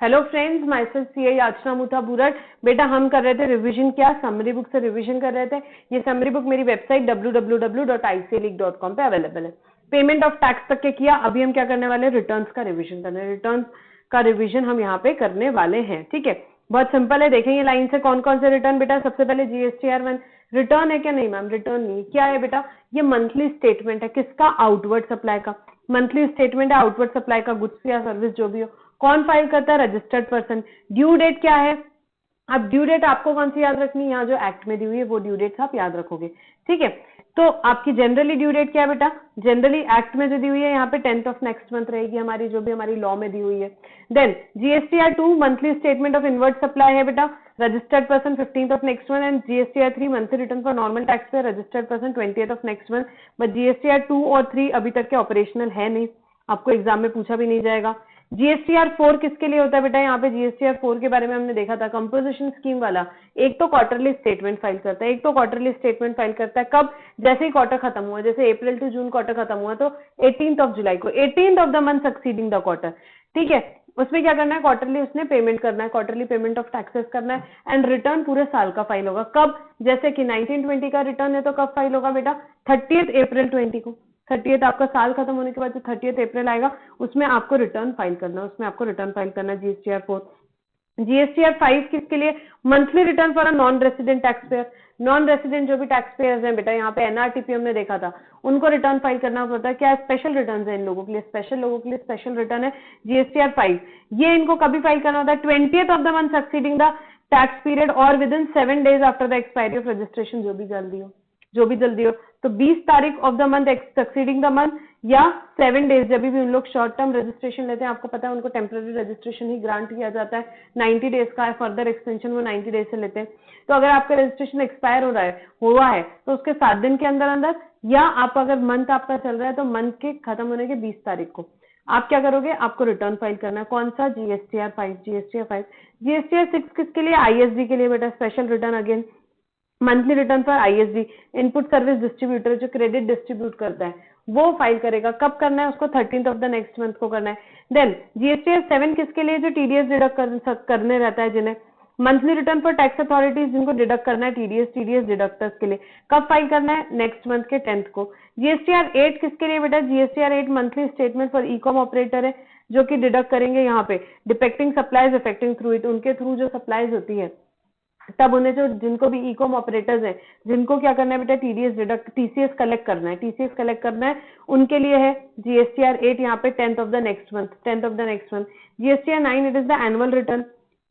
Hello friends, my self CA याचना मुथा बुरट। बेटा हम कर रहे थे रिवीजन, क्या समरी बुक से रिवीजन कर रहे थे। ये समरी बुक मेरी वेबसाइट www.icleak.com पे अवेलेबल है। पेमेंट ऑफ टैक्स तक के किया। अभी हम क्या करने वाले हैं, रिटर्न्स का रिवीजन करने। रिटर्न्स का रिवीजन हम यहाँ पे करने वाले हैं। ठीक है, बहुत सिंपल है। देखेंगे लाइन से कौन कौन से रिटर्न। बेटा सबसे पहले GSTR1 रिटर्न है क्या? नहीं मैम, रिटर्न नहीं। क्या है बेटा? ये मंथली स्टेटमेंट है। किसका? आउटवर्ड सप्लाई का। मंथली स्टेटमेंट है आउटवर्ड सप्लाई का, गुड्स या सर्विस जो भी हो। कौन फाइल करता है? Registered person. ड्यू डेट क्या है? अब ड्यू डेट आपको कौन सी याद रखनी है? यहाँ जो एक्ट में दी हुई है वो ड्यू डेट आप याद रखोगे। ठीक है, तो आपकी जनरली ड्यू डेट क्या है बेटा? जनरली एक्ट में जो दी हुई है यहाँ पे 10th ऑफ नेक्स्ट मंथ रहेगी हमारी, जो भी हमारी लॉ में दी हुई है। Then GSTR2 monthly statement of inward supply है बेटा, registered person 15th of next month. And GSTR3 monthly return for normal taxpayer, registered person 20th of next month. But GSTR2 और 3 अभी तक के ऑपरेशनल है नहीं, आपको एग्जाम में पूछा भी नहीं जाएगा। GSTR4 किसके लिए होता है बेटा? यहाँ पे GSTR4 के बारे में हमने देखा था, कंपोजिशन स्कीम वाला। एक तो क्वार्टरली स्टेटमेंट फाइल करता है, एक तो क्वार्टरली स्टेटमेंट फाइल करता है कब? जैसे ही क्वार्टर खत्म हुआ, जैसे अप्रैल टू जून क्वार्टर खत्म हुआ तो 18th ऑफ जुलाई को, 18th of the month succeeding the quarter. ठीक है, उसमें क्या करना है? क्वार्टरली उसने पेमेंट करना है, क्वार्टरली पेमेंट ऑफ टैक्सेस करना है। एंड रिटर्न पूरे साल का फाइल होगा कब? जैसे कि 1920 का रिटर्न है तो कब फाइल होगा बेटा? 30th अप्रैल 20 को। 30th आपका साल खत्म होने के बाद जो 30th अप्रैल आएगा उसमें आपको रिटर्न फाइल करना है, उसमें आपको रिटर्न फाइल करना है। GSTR4। GSTR5 किसके लिए? Monthly return for a non resident tax payer. Non resident जो भी टैक्स पेयर्स हैं बेटा, यहाँ पे NRTP हमने देखा था, उनको रिटर्न फाइल करना पड़ता है। क्या स्पेशल रिटर्न है इन लोगों के लिए? स्पेशल लोगों के लिए स्पेशल रिटर्न है GSTR5। ये इनको कभी फाइल करना होता है? 20th of the month succeeding the tax period और within 7 days after the expiry of registration, जो भी जल्दी हो, जो भी जल्दी हो। तो 20 तारीख of the month succeeding the month, या 7 days जब भी उन लोग शॉर्ट टर्म रजिस्ट्रेशन लेते हैं, आपको पता है उनको टेम्पररी रजिस्ट्रेशन ही ग्रांट किया जाता है। 90 days का है, फर्दर एक्सटेंशन वो 90 days से लेते हैं। तो अगर आपका रजिस्ट्रेशन एक्सपायर हुआ है तो उसके 7 दिन के अंदर अंदर, या आप अगर मंथ आपका चल रहा है तो मंथ के खत्म होने के 20 तारीख को आप क्या करोगे? आपको रिटर्न फाइल करना है। कौन सा? GSTR5। GSTR5। GSTR6 किसके लिए? ISD के लिए बेटा, special return again. Monthly return for ISD, input service distributor, जो क्रेडिट डिस्ट्रीब्यूट करता है वो फाइल करेगा। कब करना है उसको? 13th of the next month को करना है। देन GSTR7 किसके लिए? जो TDS डिडक्ट करने रहता है जिन्हें। Monthly return for tax authorities, जिनको डिडक्ट करना है TDS डिडक्टर्स के लिए। कब फाइल करना है? नेक्स्ट मंथ के 10th को। GSTR8 किसके लिए बेटा? GSTR8 monthly statement for ecom operator है, जो कि डिडक्ट करेंगे यहाँ पे depicting supplies effecting through it, उनके थ्रू जो सप्लाईज होती है तब उन्हें, जो जिनको भी ई-कॉम ऑपरेटर्स हैं, जिनको क्या करना है बेटा? TDS डिडक्ट, TCS कलेक्ट करना है, TCS कलेक्ट करना है, उनके लिए है GSTR8 यहाँ पे 10th of the next month, 10th of the next month. GSTR9 it is the annual return.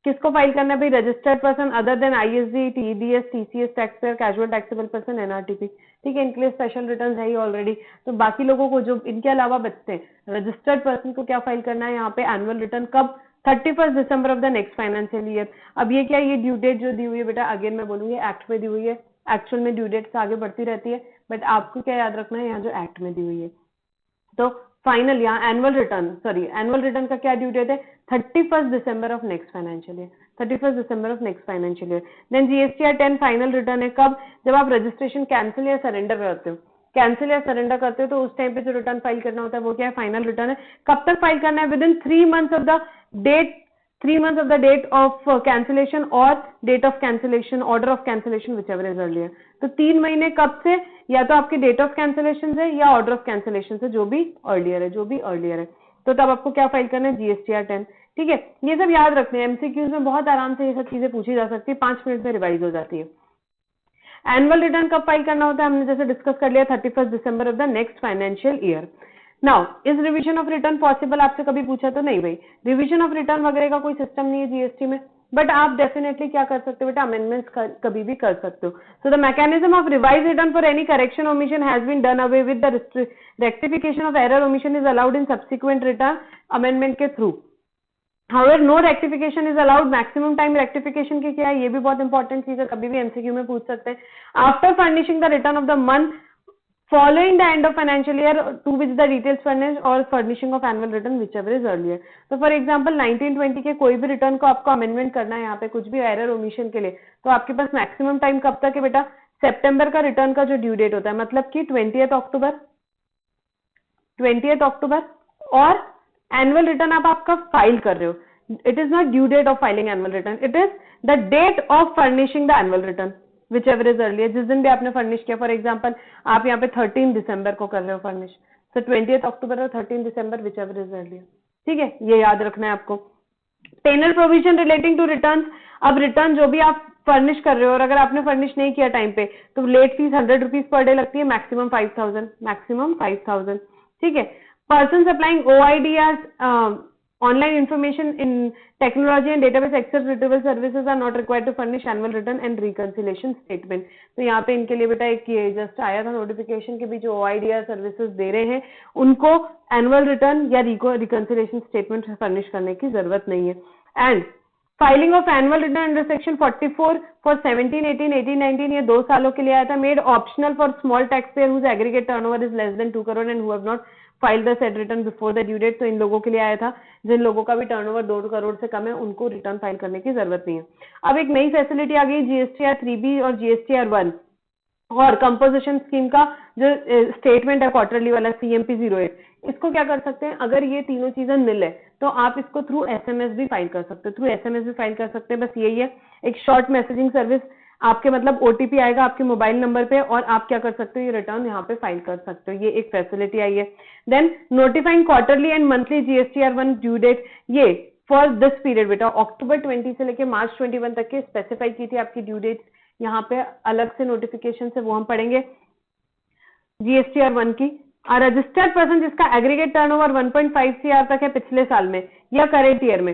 किसको फाइल करना है भाई? Registered person other than ISD, TDS, TCS tax payer, casual taxable person, NRTP। ठीक है, इनके लिए स्पेशल रिटर्न है ही already. तो बाकी लोगों को जो इनके अलावा बचते हैं, रजिस्टर्ड पर्सन को क्या फाइल करना है यहाँ पे? Annual return. कब? 31st December of the next financial year. अब ये क्या, ये ड्यू डेट जो दी हुई है बेटा, अगेन मैं बोलूंगी एक्ट में दी हुई है। एक्चुअल में ड्यू डेट से आगे बढ़ती रहती है, बट आपको क्या याद रखना है, यहाँ जो एक्ट में दी हुई है। तो फाइनल यहाँ एनुअल रिटर्न का क्या ड्यू डेट है? 31st December of next financial year, 31st December of next financial year. Then GSTR10 final return है कब? जब आप रजिस्ट्रेशन कैंसिल या सरेंडर करते हो। कैंसिल या सरेंडर करते हो तो उस टाइम पे जो रिटर्न फाइल करना होता है वो क्या है? फाइनल रिटर्न है। कब तक फाइल करना है? Within 3 months of the date, 3 months of the date of cancellation और date of cancellation, order of cancellation, whichever is earlier। तो 3 महीने कब से? या तो आपके डेट ऑफ कैंसिलेशन से या ऑर्डर ऑफ कैंसिलेशन से, जो भी अर्लियर है, तो तब आपको क्या फाइल करना है? GSTR10। ठीक है, ये सब याद रखने हैं। MCQs में बहुत आराम से ये सब चीजें पूछी जा सकती है, 5 मिनट में रिवाइज हो जाती है। एनुअल रिटर्न कब फाइल करना होता है? हमने जैसे डिस्कस कर लिया, 31st December of the next financial year. Now is revision of return possible? आपसे कभी पूछा तो नहीं भाई, रिवीजन ऑफ रिटर्न वगैरह का कोई सिस्टम नहीं है GST में, बट आप डेफिनेटली क्या कर सकते हो बेटा? अमेंडमेंट्स कभी भी कर सकते हो। So the mechanism of revise return for any correction omission has been done away with the rectification of error omission is allowed in subsequent return amendment के through. However, no rectification is allowed। Maximum time rectification की क्या है? ये भी बहुत important चीज है, कभी भी MCQ में पूछ सकते हैं। After furnishing the return of the month following the end of financial year to which the details furnished or furnishing of annual return whichever is earlier। तो फॉर एग्जांपल 1920 के कोई भी रिटर्न को आपको अमेंडमेंट करना है यहाँ पे, कुछ भी एरर ओमिशन के लिए, तो आपके पास मैक्सिमम टाइम कब तक है बेटा? सितंबर का रिटर्न का जो ड्यू डेट होता है, मतलब कि 20th अक्टूबर, और एनुअल रिटर्न आप आपका फाइल कर रहे हो It is not due date of filing annual return. It is the date of furnishing the annual return, whichever is earlier. जिस दिन भी आपने फर्निश किया, फॉर एग्जाम्पल आप यहाँ पे 13 दिसंबर को कर रहे हो फर्निश, तो 20th अक्टूबर और 13 दिसंबर विचएवर इज अर्लियर। ठीक है, ये याद रखना है आपको। Penal provision relating to return, अब रिटर्न जो भी आप फर्निश कर रहे हो और अगर आपने फर्निश नहीं किया टाइम पे तो late fees 100 rupees per day लगती है, मैक्सिमम 5000। ठीक है। Person supplying OIDs online information in technology and database access retrieval services are not required to furnish annual return and reconciliation statement। तो यहाँ पे इनके लिए बेटा एक ये जस्ट आया था नोटिफिकेशन के भी जो OIDR सर्विसेज दे रहे हैं उनको एनुअल रिटर्न या रिकंसिलेशन स्टेटमेंट फर्निश करने की जरूरत नहीं है। And filing of annual return under section 44 for 17, 18, 18, 19 ये 2 सालों के लिए आया था, made optional for small tax payer whose aggregate turnover is less than 2 crore and who have not file the said return before the due date. तो इन लोगों के लिए आया था जिन लोगों का भी टर्नओवर 2 करोड़ से कम है, उनको रिटर्न फाइल करने की जरूरत नहीं है। अब एक नई फैसिलिटी आ गई GSTR 3B और GSTR 1 और कंपोजिशन स्कीम का जो स्टेटमेंट है क्वार्टरली वाला CMP 08, इसको क्या कर सकते हैं, अगर ये तीनों चीजें मिल है तो आप इसको थ्रू SMS भी फाइल कर सकते हैं। बस यही है, एक शॉर्ट मैसेजिंग सर्विस आपके मतलब OTP आएगा आपके मोबाइल नंबर पे और आप क्या कर सकते हो, ये रिटर्न यहाँ पे फाइल कर सकते हो। ये एक फैसिलिटी आई है। Then notifying quarterly and monthly GSTR 1 due date, ये फॉर दिस पीरियड बेटा अक्टूबर 20 से लेके मार्च 21 तक के स्पेसिफाई की थी आपकी ड्यू डेट, यहाँ पे अलग से नोटिफिकेशन से वो हम पढ़ेंगे। GSTR 1 की रजिस्टर्ड पर्सन जिसका एग्रीगेट टर्नओवर 1.5 CR तक है पिछले साल में या करेंट ईयर में,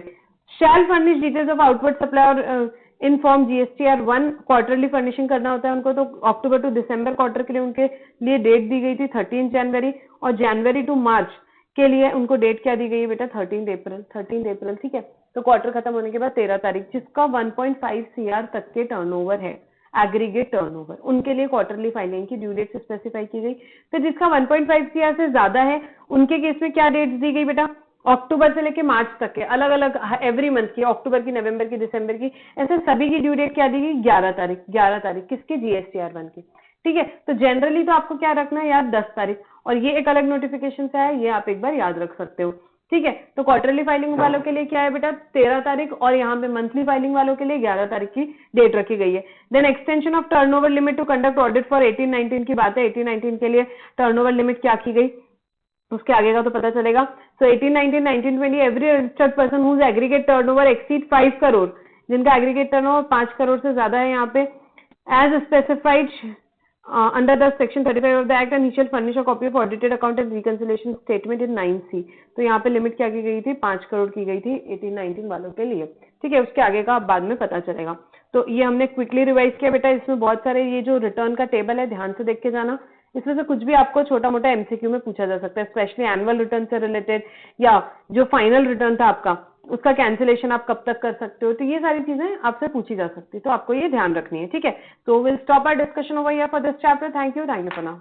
shall furnish details of outward supply और in form GSTR 1 quarterly furnishing करना होता है उनको। तो अक्टूबर टू दिसंबर क्वार्टर के लिए उनके लिए डेट दी गई थी 13 जनवरी और जनवरी टू मार्च के लिए उनको डेट क्या दी गई है बेटा 13 अप्रैल। ठीक है, तो क्वार्टर खत्म होने के बाद 13 तारीख जिसका 1.5 CR तक के टर्नओवर है एग्रीगेट टर्नओवर, उनके लिए क्वार्टरली फाइलिंग की ड्यू डेट स्पेसिफाई की गई। तो जिसका 1.5 CR से ज्यादा है उनके केस में क्या डेट्स दी गई बेटा, अक्टूबर से लेके मार्च तक के अलग अलग एवरी मंथ की, अक्टूबर की, नवंबर की, दिसंबर की, ऐसे सभी की ड्यू डेट क्या दी गई 11 तारीख किसकी GSTR 1 की। ठीक है, तो जनरली तो आपको क्या रखना है यार 10 तारीख, और ये एक अलग नोटिफिकेशन से आया, ये आप एक बार याद रख सकते हो। ठीक है, तो क्वार्टरली फाइलिंग वालों के लिए क्या है बेटा 13 तारीख और यहाँ पे मंथली फाइलिंग वालों के लिए 11 तारीख की डेट रखी गई है। Then extension of turnover limit to conduct audit for 18-19 की बात है, 18-19 के लिए टर्नओवर लिमिट क्या की गई उसके आगे का तो पता चलेगा। So 18, 19, 19, 20 every registered person whose aggregate turnover exceed 5 crore, जिनका एग्रीगेट टर्नओवर 5 करोड़ से ज्यादा है यहाँ पे as specified under the section 35 of the act and he shall furnish a copy of audited account and reconciliation statement in 9C। तो यहाँ पे limit क्या की गई थी 5 करोड़ की गई थी 18-19 वालों के लिए। ठीक है, उसके आगे का बाद में पता चलेगा। तो ये हमने क्विकली रिवाइज किया बेटा, इसमें बहुत सारे ये जो रिटर्न का टेबल है ध्यान से देख के जाना, इसमें से कुछ भी आपको छोटा मोटा MCQ में पूछा जा सकता है, स्पेशली एनुअल रिटर्न से रिलेटेड या जो फाइनल रिटर्न था आपका उसका कैंसिलेशन आप कब तक कर सकते हो, तो ये सारी चीजें आपसे पूछी जा सकती है, तो आपको ये ध्यान रखनी है। ठीक है, तो will stop our discussion over here for this chapter. Thank you for now.